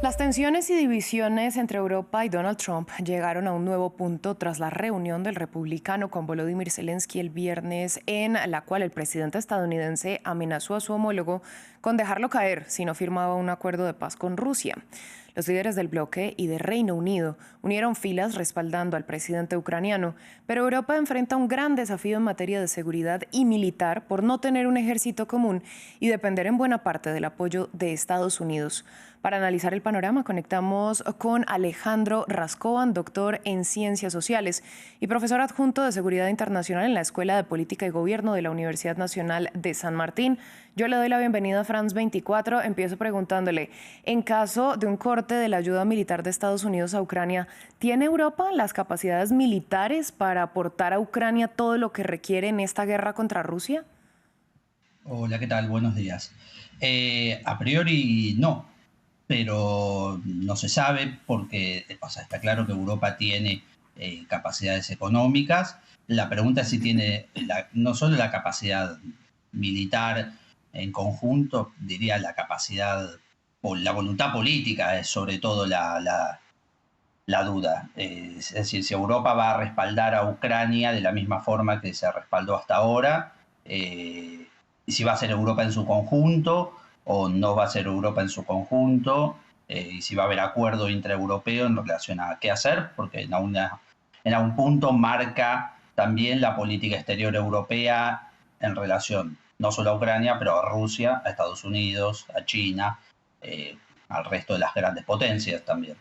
Las tensiones y divisiones entre Europa y Donald Trump llegaron a un nuevo punto tras la reunión del republicano con Volodymyr Zelensky el viernes, en la cual el presidente estadounidense amenazó a su homólogo con dejarlo caer si no firmaba un acuerdo de paz con Rusia. Los líderes del bloque y de Reino Unido unieron filas respaldando al presidente ucraniano, pero Europa enfrenta un gran desafío en materia de seguridad y militar por no tener un ejército común y depender en buena parte del apoyo de Estados Unidos. Para analizar el panorama, conectamos con Alejandro Rascovan, doctor en Ciencias Sociales y profesor adjunto de Seguridad Internacional en la Escuela de Política y Gobierno de la Universidad Nacional de San Martín. Yo le doy la bienvenida a France 24. Empiezo preguntándole, en caso de un corte de la ayuda militar de Estados Unidos a Ucrania, ¿tiene Europa las capacidades militares para aportar a Ucrania todo lo que requiere en esta guerra contra Rusia? Hola, ¿qué tal? Buenos días. A priori no, pero no se sabe porque, o sea, está claro que Europa tiene capacidades económicas. La pregunta es si tiene no solo la capacidad militar en conjunto, diría la capacidad o la voluntad política es sobre todo la duda. Es decir, si Europa va a respaldar a Ucrania de la misma forma que se respaldó hasta ahora, y si va a ser Europa en su conjunto o no va a ser Europa en su conjunto, y si va a haber acuerdo intraeuropeo en relación a qué hacer, porque en algún punto marca también la política exterior europea en relación no solo a Ucrania, pero a Rusia, a Estados Unidos, a China, al resto de las grandes potencias también.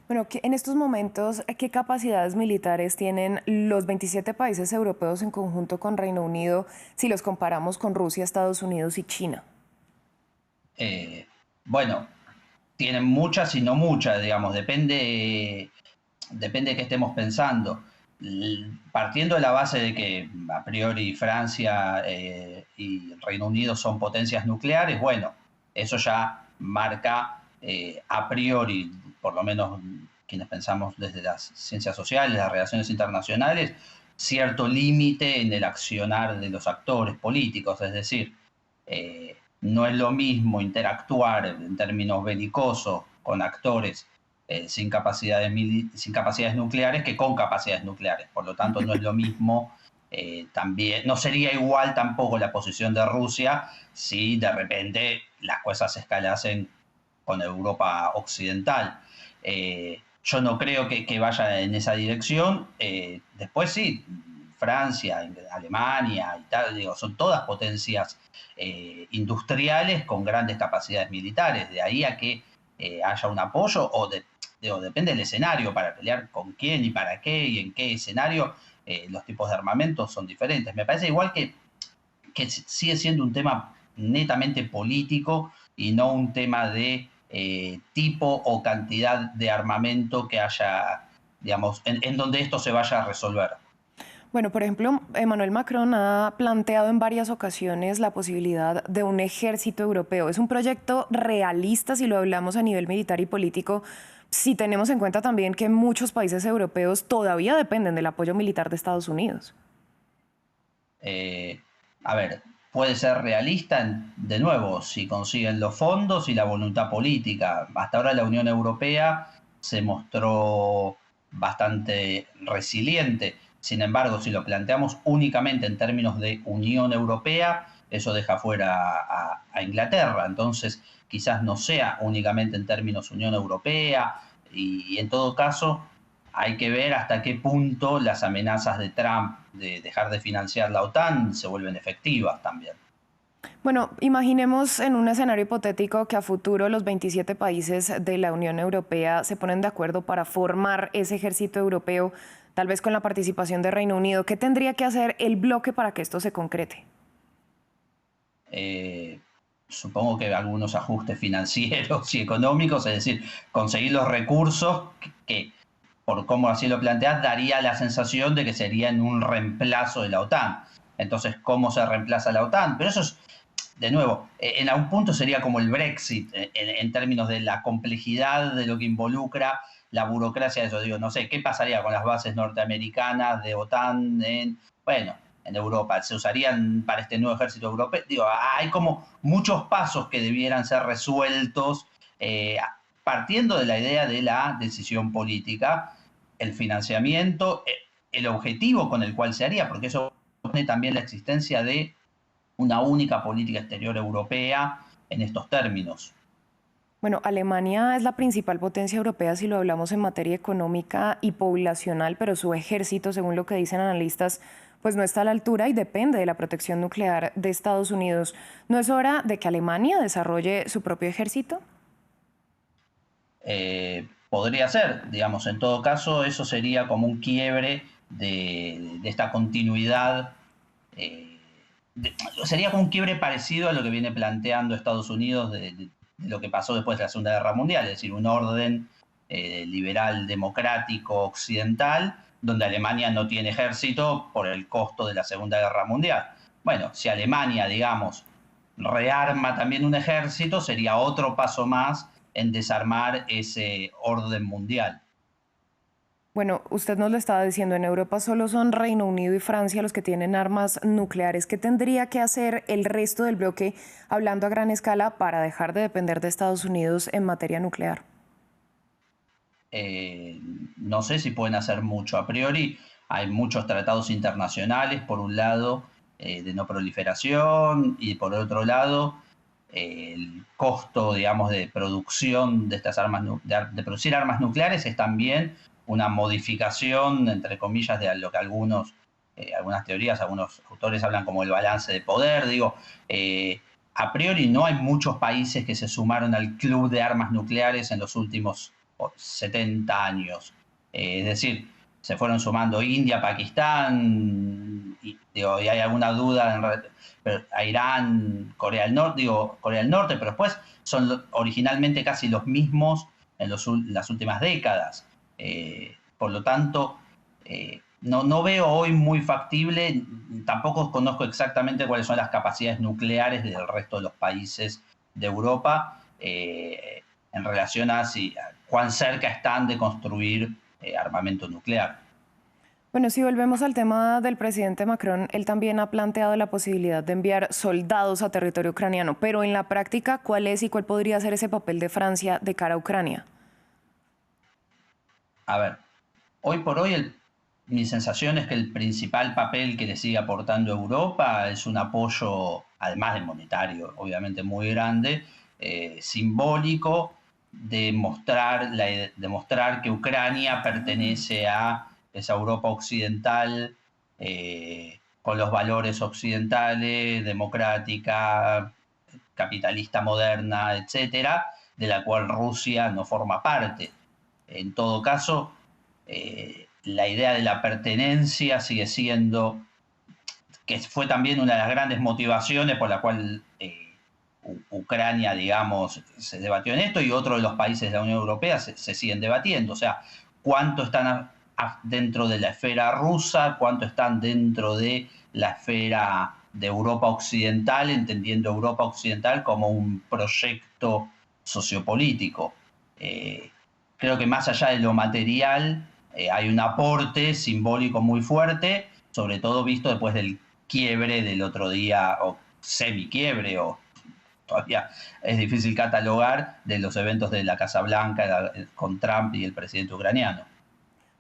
Bueno, en estos momentos, ¿qué capacidades militares tienen los 27 países europeos en conjunto con Reino Unido si los comparamos con Rusia, Estados Unidos y China? Eh, bueno, tienen muchas y no muchas, digamos, depende de qué estemos pensando. Partiendo de la base de que a priori Francia y Reino Unido son potencias nucleares, bueno, eso ya marca a priori, por lo menos quienes pensamos desde las ciencias sociales, las relaciones internacionales, cierto límite en el accionar de los actores políticos, es decir, no es lo mismo interactuar en términos belicosos con actores sin capacidades nucleares que con capacidades nucleares. Por lo tanto, no es lo mismo, también, no sería igual tampoco la posición de Rusia si de repente las cosas escalasen con Europa occidental. Yo no creo que vaya en esa dirección. Después sí, Francia, Alemania, Italia, digo, son todas potencias industriales con grandes capacidades militares. De ahí a que haya un apoyo depende del escenario para pelear con quién y para qué y en qué escenario. Los tipos de armamentos son diferentes. Me parece igual que sigue siendo un tema netamente político y no un tema de tipo o cantidad de armamento que haya, digamos, en donde esto se vaya a resolver. Bueno, por ejemplo, Emmanuel Macron ha planteado en varias ocasiones la posibilidad de un ejército europeo. Es un proyecto realista si lo hablamos a nivel militar y político, si tenemos en cuenta también que muchos países europeos todavía dependen del apoyo militar de Estados Unidos. Eh, a ver, puede ser realista, de nuevo, si consiguen los fondos y la voluntad política. Hasta ahora la Unión Europea se mostró bastante resiliente. Sin embargo, si lo planteamos únicamente en términos de Unión Europea, eso deja fuera a Inglaterra. Entonces, quizás no sea únicamente en términos Unión Europea y en todo caso hay que ver hasta qué punto las amenazas de Trump de dejar de financiar la OTAN se vuelven efectivas también. Bueno, imaginemos en un escenario hipotético que a futuro los 27 países de la Unión Europea se ponen de acuerdo para formar ese ejército europeo, tal vez con la participación de Reino Unido. ¿Qué tendría que hacer el bloque para que esto se concrete? Eh, Supongo que algunos ajustes financieros y económicos, es decir, conseguir los recursos que por cómo así lo planteas, daría la sensación de que serían un reemplazo de la OTAN. Entonces, ¿cómo se reemplaza la OTAN? Pero eso es, de nuevo, en algún punto sería como el Brexit, en términos de la complejidad de lo que involucra la burocracia de eso. Digo, no sé, ¿qué pasaría con las bases norteamericanas de OTAN bueno, en Europa? ¿Se usarían para este nuevo ejército europeo? Digo, hay como muchos pasos que debieran ser resueltos partiendo de la idea de la decisión política, el financiamiento, el objetivo con el cual se haría, porque eso supone también la existencia de una única política exterior europea en estos términos. Bueno, Alemania es la principal potencia europea si lo hablamos en materia económica y poblacional, pero su ejército, según lo que dicen analistas, pues no está a la altura y depende de la protección nuclear de Estados Unidos. ¿No es hora de que Alemania desarrolle su propio ejército? Podría ser, digamos, en todo caso, eso sería como un quiebre de esta continuidad. Sería como un quiebre parecido a lo que viene planteando Estados Unidos de lo que pasó después de la Segunda Guerra Mundial, es decir, un orden liberal democrático occidental donde Alemania no tiene ejército por el costo de la Segunda Guerra Mundial. Bueno, si Alemania, digamos, rearma también un ejército, sería otro paso más en desarmar ese orden mundial. Bueno, usted nos lo estaba diciendo, en Europa solo son Reino Unido y Francia los que tienen armas nucleares. ¿Qué tendría que hacer el resto del bloque, hablando a gran escala, para dejar de depender de Estados Unidos en materia nuclear? No sé si pueden hacer mucho. A priori hay muchos tratados internacionales, por un lado, de no proliferación, y por otro lado, el costo, digamos, de producción de estas armas, de producir armas nucleares es también una modificación, entre comillas, de lo que algunas teorías, algunos autores hablan como el balance de poder. Digo, a priori no hay muchos países que se sumaron al club de armas nucleares en los últimos 70 años. Es decir, se fueron sumando India, Pakistán, y hay alguna duda a Irán, Corea del Norte, pero después son originalmente casi los mismos en las últimas décadas. Por lo tanto, no veo hoy muy factible, tampoco conozco exactamente cuáles son las capacidades nucleares del resto de los países de Europa en relación a cuán cerca están de construir armamento nuclear. Bueno, si volvemos al tema del presidente Macron, él también ha planteado la posibilidad de enviar soldados a territorio ucraniano, pero en la práctica, ¿cuál es y cuál podría ser ese papel de Francia de cara a Ucrania? A ver, hoy por hoy mi sensación es que el principal papel que le sigue aportando Europa es un apoyo, además de monetario, obviamente muy grande, simbólico, de mostrar que Ucrania pertenece a esa Europa occidental, con los valores occidentales, democrática, capitalista moderna, etcétera, de la cual Rusia no forma parte. En todo caso, la idea de la pertenencia sigue siendo, que fue también una de las grandes motivaciones por la cual Ucrania, digamos, se debatió en esto, y otros de los países de la Unión Europea se siguen debatiendo. O sea, cuánto están dentro de la esfera rusa, cuánto están dentro de la esfera de Europa Occidental, entendiendo Europa Occidental como un proyecto sociopolítico. Creo que más allá de lo material, hay un aporte simbólico muy fuerte, sobre todo visto después del quiebre del otro día, o semi-quiebre, o todavía es difícil catalogar, de los eventos de la Casa Blanca con Trump y el presidente ucraniano.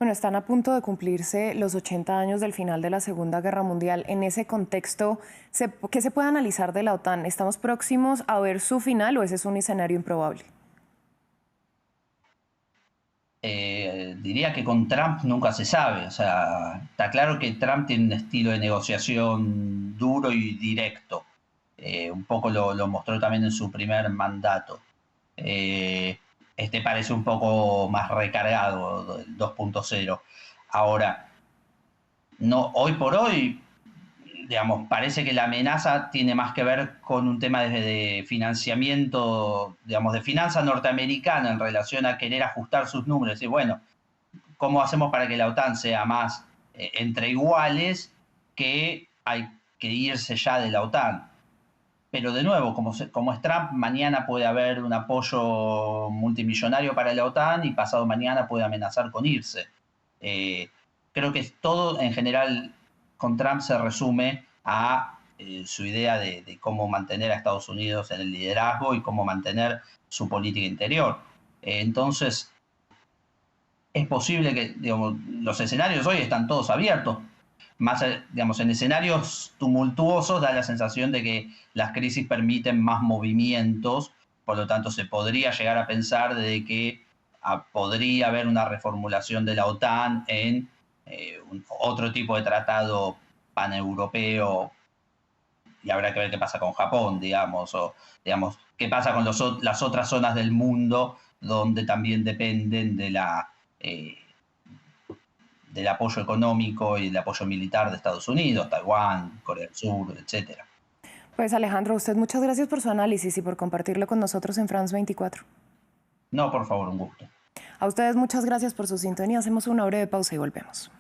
Bueno, están a punto de cumplirse los 80 años del final de la Segunda Guerra Mundial. En ese contexto, ¿qué se puede analizar de la OTAN? ¿Estamos próximos a ver su final o ese es un escenario improbable? Diría que con Trump nunca se sabe. O sea, está claro que Trump tiene un estilo de negociación duro y directo. Un poco lo mostró también en su primer mandato. Este parece un poco más recargado, el 2.0. Ahora, no, hoy por hoy, digamos, parece que la amenaza tiene más que ver con un tema de financiamiento, digamos, de finanza norteamericana en relación a querer ajustar sus números. Y bueno, ¿cómo hacemos para que la OTAN sea más entre iguales, que hay que irse ya de la OTAN? Pero de nuevo, como es Trump, mañana puede haber un apoyo multimillonario para la OTAN y pasado mañana puede amenazar con irse. Creo que todo en general con Trump se resume a su idea de cómo mantener a Estados Unidos en el liderazgo y cómo mantener su política interior. Entonces, es posible que, digamos, los escenarios hoy están todos abiertos. Más, digamos, en escenarios tumultuosos da la sensación de que las crisis permiten más movimientos, por lo tanto se podría llegar a pensar de que podría haber una reformulación de la OTAN en otro tipo de tratado paneuropeo, y habrá que ver qué pasa con Japón, digamos, o digamos, qué pasa con las otras zonas del mundo donde también dependen de del apoyo económico y del apoyo militar de Estados Unidos, Taiwán, Corea del Sur, etcétera. Pues Alejandro, usted muchas gracias por su análisis y por compartirlo con nosotros en France 24. No, por favor, un gusto. A ustedes muchas gracias por su sintonía. Hacemos una breve pausa y volvemos.